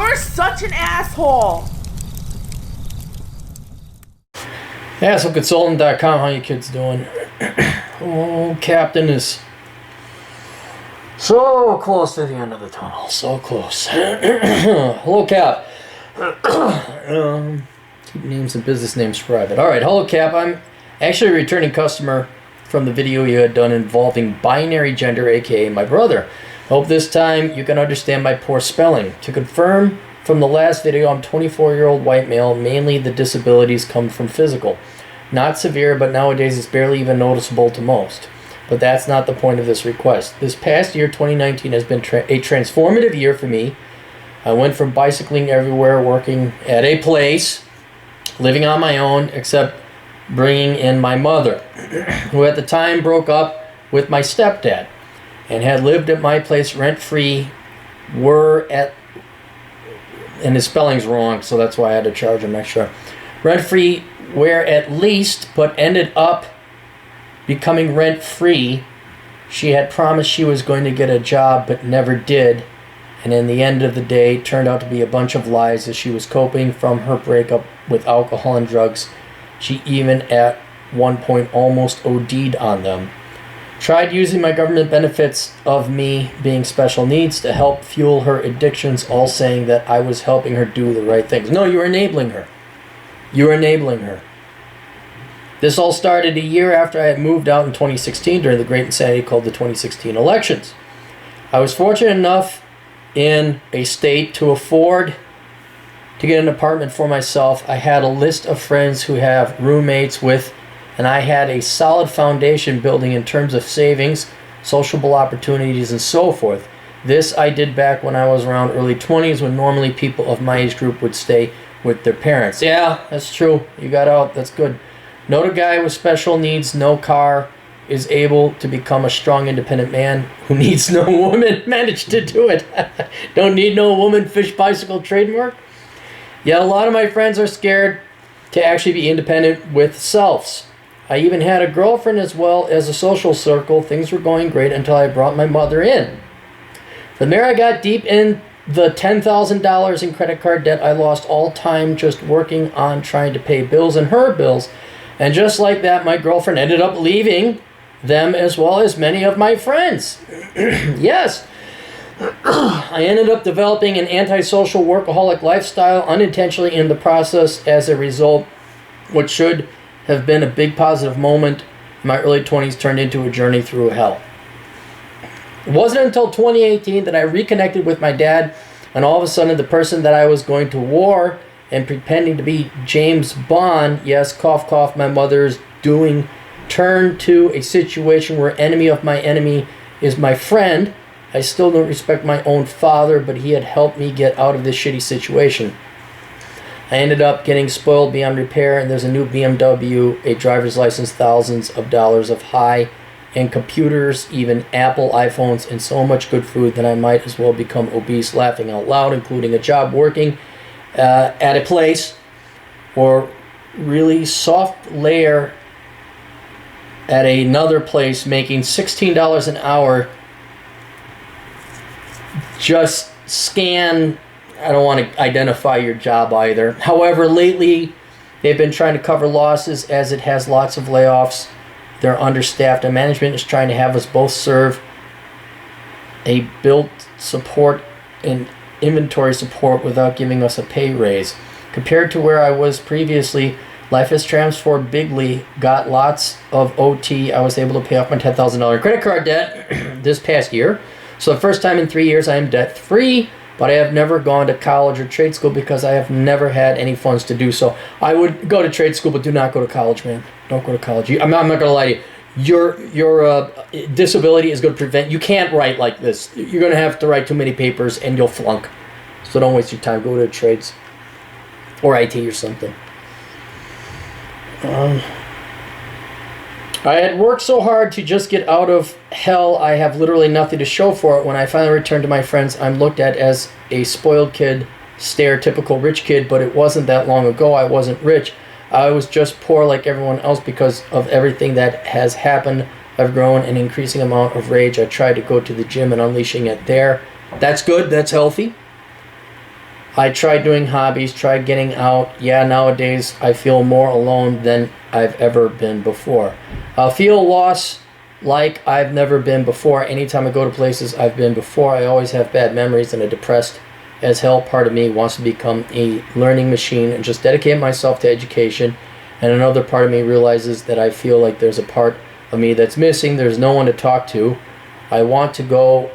You're such an asshole. AssholeConsultant.com. How you kids doing? Oh, Captain is so close to the end of the tunnel. So close. Hello, Cap. Keep names and business names private. All right. Hello, Cap. I'm actually a returning customer from the video you had done involving binary gender, aka my brother. Hope this time you can understand my poor spelling. To confirm from the last video, I'm 24-year-old white male. Mainly the disabilities come from physical. Not severe, but nowadays it's barely even noticeable to most. But that's not the point of this request. This past year, 2019, has been a transformative year for me. I went from bicycling everywhere, working at a place, living on my own, except bringing in my mother, who at the time broke up with my stepdad and had lived at my place rent-free, and his spelling's wrong, so that's why I had to charge him extra. Rent-free, where at least, but ended up becoming rent-free. She had promised she was going to get a job, but never did, and in the end of the day, turned out to be a bunch of lies as she was coping from her breakup with alcohol and drugs. She even at one point almost OD'd on them. Tried using my government benefits of me being special needs to help fuel her addictions, all saying that I was helping her do the right things. No, you were enabling her. You were enabling her. This all started a year after I had moved out in 2016 during the great insanity called the 2016 elections. I was fortunate enough in a state to afford to get an apartment for myself. I had a list of friends who have roommates with, and I had a solid foundation building in terms of savings, sociable opportunities, and so forth. This I did back when I was around early 20s, when normally people of my age group would stay with their parents. Yeah, that's true. You got out. That's good. Note a guy with special needs, no car, is able to become a strong, independent man who needs no woman. Managed to do it. Don't need no woman. Fish bicycle trademark. Yet a lot of my friends are scared to actually be independent with selves. I even had a girlfriend as well as a social circle. Things were going great until I brought my mother in. From there I got deep in the $10,000 in credit card debt. I lost all time just working on trying to pay bills and her bills. And just like that, my girlfriend ended up leaving them as well as many of my friends. Yes. I ended up developing an antisocial workaholic lifestyle unintentionally in the process. As a result, what should have been a big positive moment in my early 20s turned into a journey through hell. It wasn't until 2018 that I reconnected with my dad, and all of a sudden the person that I was going to war and pretending to be James Bond, yes, cough cough, my mother's doing, turned to a situation where enemy of my enemy is my friend. I still don't respect my own father, but he had helped me get out of this shitty situation. I ended up getting spoiled beyond repair, and there's a new BMW, a driver's license, thousands of dollars of high-end computers, even Apple iPhones, and so much good food that I might as well become obese, laughing out loud, including a job working at a place or really soft layer at another place, making $16 an hour. Just scan. I don't want to identify your job either. However, lately they've been trying to cover losses as it has lots of layoffs. They're understaffed, and management is trying to have us both serve a built support and inventory support without giving us a pay raise. Compared to where I was previously, life has transformed bigly. Got lots of OT. I was able to pay off my $10,000 credit card debt this past year. So the first time in 3 years I am debt free, but I have never gone to college or trade school because I have never had any funds to do so. I would go to trade school, but do not go to college, man. Don't go to college. I'm not going to lie to you. Your disability is going to prevent... You can't write like this. You're going to have to write too many papers and you'll flunk. So don't waste your time. Go to trades or IT or something. I had worked so hard to just get out of hell. I have literally nothing to show for it. When I finally returned to my friends, I'm looked at as a spoiled kid, stereotypical rich kid, but it wasn't that long ago. I wasn't rich. I was just poor like everyone else because of everything that has happened. I've grown an increasing amount of rage. I tried to go to the gym and unleashing it there. That's good. That's healthy. I tried doing hobbies, tried getting out. Yeah, nowadays I feel more alone than I've ever been before. I feel lost like I've never been before. Anytime I go to places I've been before, I always have bad memories, and a depressed as hell part of me wants to become a learning machine and just dedicate myself to education. And another part of me realizes that I feel like there's a part of me that's missing. There's no one to talk to. I want to go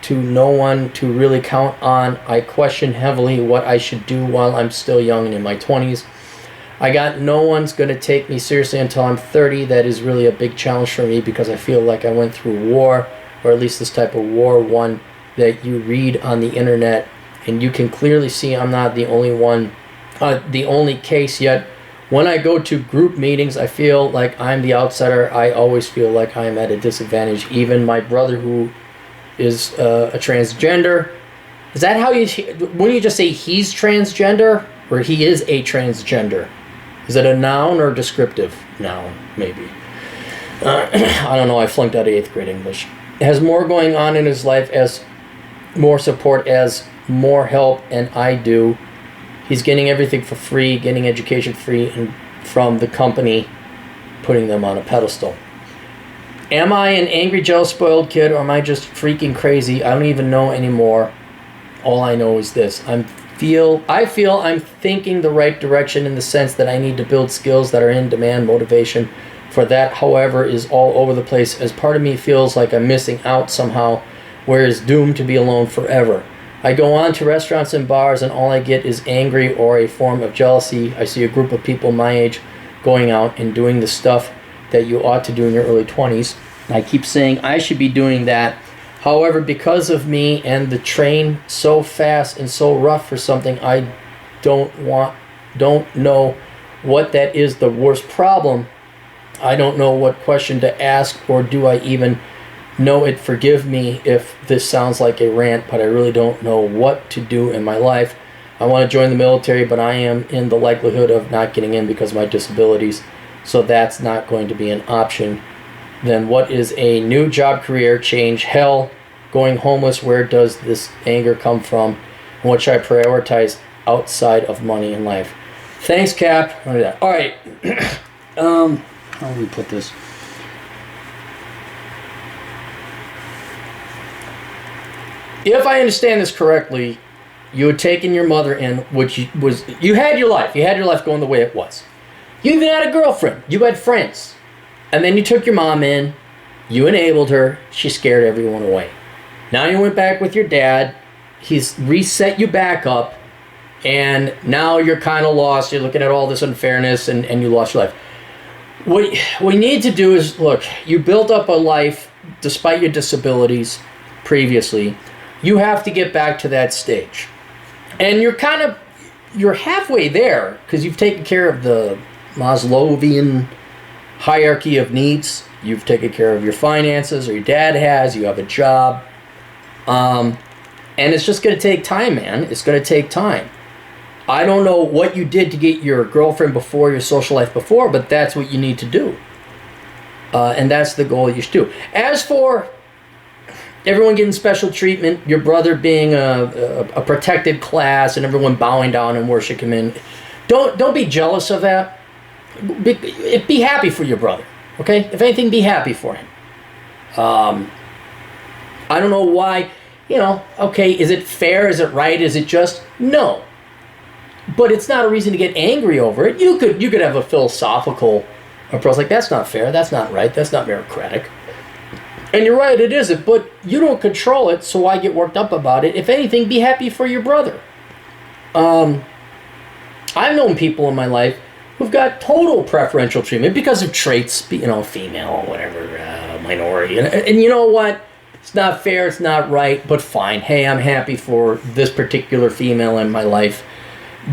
to no one to really count on. I question heavily what I should do while I'm still young and in my 20s. I got no one's going to take me seriously until I'm 30. That is really a big challenge for me because I feel like I went through war, or at least this type of war, one that you read on the internet, and you can clearly see I'm not the only one, the only case yet. When I go to group meetings, I feel like I'm the outsider. I always feel like I'm at a disadvantage. Even my brother, who is a transgender. Is that how you, when you just say he's transgender, or he is a transgender? Is it a noun or descriptive noun, maybe? I don't know, I flunked out of 8th grade English. Has more going on in his life, as more support, as more help, and I do. He's getting everything for free, getting education free, and from the company, putting them on a pedestal. Am I an angry, jealous, spoiled kid, or am I just freaking crazy? I don't even know anymore. All I know is this. I feel I'm thinking the right direction, in the sense that I need to build skills that are in demand. Motivation for that, however, is all over the place, as part of me feels like I'm missing out somehow, whereas doomed to be alone forever. I go on to restaurants and bars, and all I get is angry or a form of jealousy. I see a group of people my age going out and doing the stuff that you ought to do in your early 20s. I keep saying I should be doing that. However, because of me and the train so fast and so rough for something I don't know what that is the worst problem. I don't know what question to ask, or do I even know it. Forgive me if this sounds like a rant, but I really don't know what to do in my life. I want to join the military, but I am in the likelihood of not getting in because of my disabilities, so that's not going to be an option. Then what is a new job, career change? Hell, going homeless, where does this anger come from? And what should I prioritize outside of money in life? Thanks, Cap. All right. How do we put this? If I understand this correctly, you had taken your mother in, which was, you had your life. You had your life going the way it was. You even had a girlfriend. You had friends. And then you took your mom in. You enabled her. She scared everyone away. Now you went back with your dad. He's reset you back up. And now you're kind of lost. You're looking at all this unfairness, and you lost your life. What we need to do is, look, you built up a life despite your disabilities previously. You have to get back to that stage. And you're halfway there, because you've taken care of the Maslowian hierarchy of needs. You've taken care of your finances, or your dad has. You have a job. And it's just going to take time, man. It's going to take time. I don't know what you did to get your girlfriend before, your social life before, but that's what you need to do. And that's the goal you should do. As for everyone getting special treatment, your brother being a protected class, and everyone bowing down and worshiping him, don't be jealous of that. Be happy for your brother, okay? If anything, be happy for him. I don't know why, okay, is it fair? Is it right? Is it just? No. But it's not a reason to get angry over it. You could have a philosophical approach, like, that's not fair, that's not right, that's not meritocratic. And you're right, it isn't, but you don't control it, so why get worked up about it? If anything, be happy for your brother. I've known people in my life who've got total preferential treatment because of traits, female, whatever, minority. And you know what? It's not fair, it's not right, but fine. Hey, I'm happy for this particular female in my life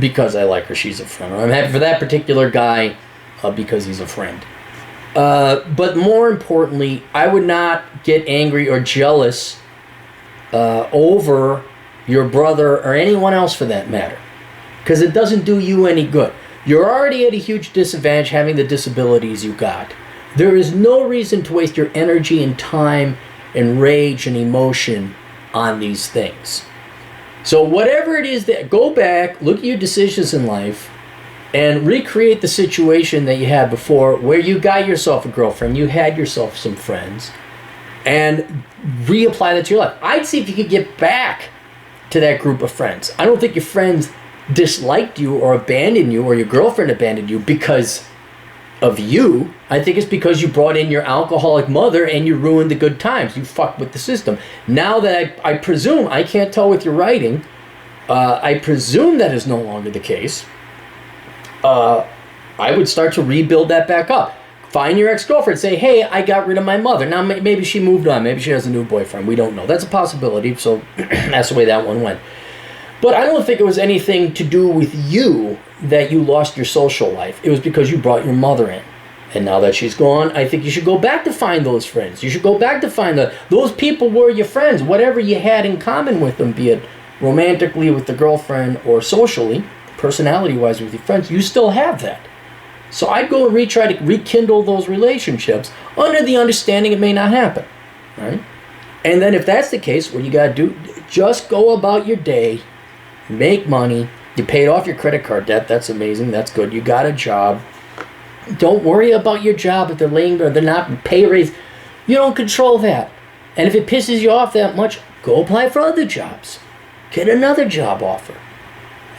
because I like her, she's a friend. Or I'm happy for that particular guy because he's a friend. But more importantly, I would not get angry or jealous over your brother or anyone else for that matter, because it doesn't do you any good. You're already at a huge disadvantage having the disabilities you got. There is no reason to waste your energy and time and rage and emotion on these things. So whatever it is, that go back, look at your decisions in life, and recreate the situation that you had before, where you got yourself a girlfriend, you had yourself some friends, and reapply that to your life. I'd see if you could get back to that group of friends. I don't think your friends disliked you or abandoned you, or your girlfriend abandoned you because of you. I think it's because you brought in your alcoholic mother and you ruined the good times. You fucked with the system. Now that I presume, I can't tell with your writing, I presume that is no longer the case. I would start to rebuild that back up. Find your ex-girlfriend. Say, hey, I got rid of my mother. Now, maybe she moved on. Maybe she has a new boyfriend. We don't know. That's a possibility. So that's the way that one went. But I don't think it was anything to do with you that you lost your social life. It was because you brought your mother in. And now that she's gone, I think you should go back to find those friends. You should go back to find those people were your friends. Whatever you had in common with them, be it romantically with the girlfriend or socially, personality-wise with your friends, you still have that. So I'd go and try to rekindle those relationships under the understanding it may not happen, right? And then if that's the case, what you got to do, just go about your day, make money. You paid off your credit card debt. That's amazing. That's good. You got a job. Don't worry about your job if they're laying or they're not pay raise. You don't control that. And if it pisses you off that much, go apply for other jobs. Get another job offer.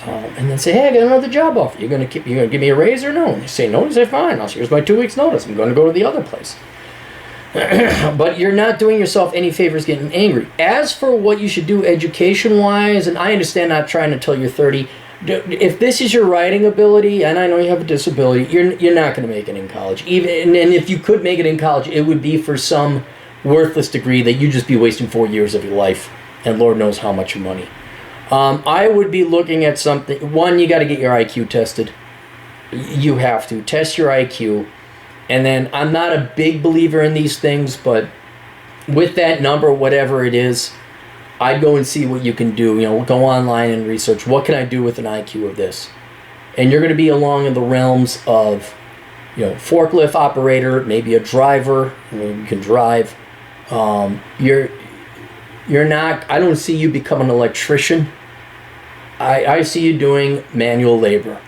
And then say, hey, I got another job offer. You're gonna give me a raise or no? And they say no. You say fine. Here's my 2 weeks notice. I'm going to go to the other place. But you're not doing yourself any favors getting angry. As for what you should do education-wise, and I understand not trying until you're 30. If this is your writing ability, and I know you have a disability, you're not going to make it in college. And if you could make it in college, it would be for some worthless degree that you'd just be wasting 4 years of your life, and Lord knows how much money. I would be looking at something. One, you got to get your IQ tested. You have to test your IQ. And then I'm not a big believer in these things, but with that number, whatever it is, I'd go and see what you can do. Go online and research, what can I do with an IQ of this? And you're going to be along in the realms of, forklift operator, maybe a driver. You can drive. You're not, I don't see you becoming an electrician. I see you doing manual labor.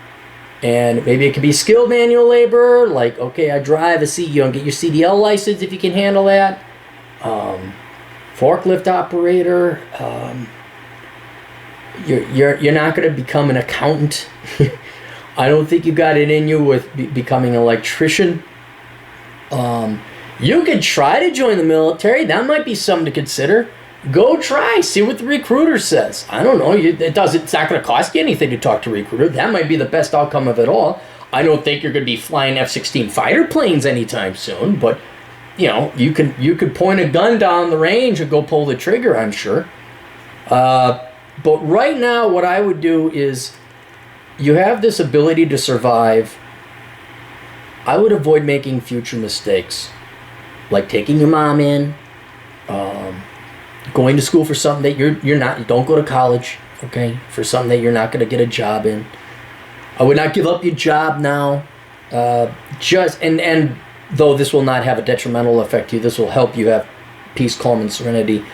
And maybe it could be skilled manual labor, like, okay, I drive get your CDL license if you can handle that. Forklift operator. You're not going to become an accountant. I don't think you got it in you with becoming an electrician. You could try to join the military. That might be something to consider. Go try. See what the recruiter says. I don't know. It's not going to cost you anything to talk to a recruiter. That might be the best outcome of it all. I don't think you're going to be flying F-16 fighter planes anytime soon, but you could point a gun down the range and go pull the trigger, I'm sure. But right now, what I would do is, you have this ability to survive. I would avoid making future mistakes, like taking your mom in, going to school for something that you're not. Don't go to college, okay, for something that you're not going to get a job in. I would not give up your job now. And though this will not have a detrimental effect to you, this will help you have peace, calm, and serenity.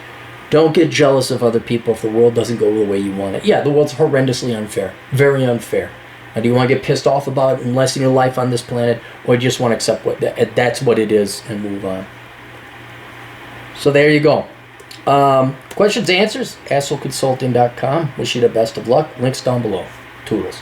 Don't get jealous of other people if the world doesn't go the way you want it. Yeah, the world's horrendously unfair. Very unfair. Now, do you want to get pissed off about it and lessen your life on this planet, or do you just want to accept that's what it is and move on? So there you go. Questions, answers, assholeconsulting.com. Wish you the best of luck. Links down below. Toodles.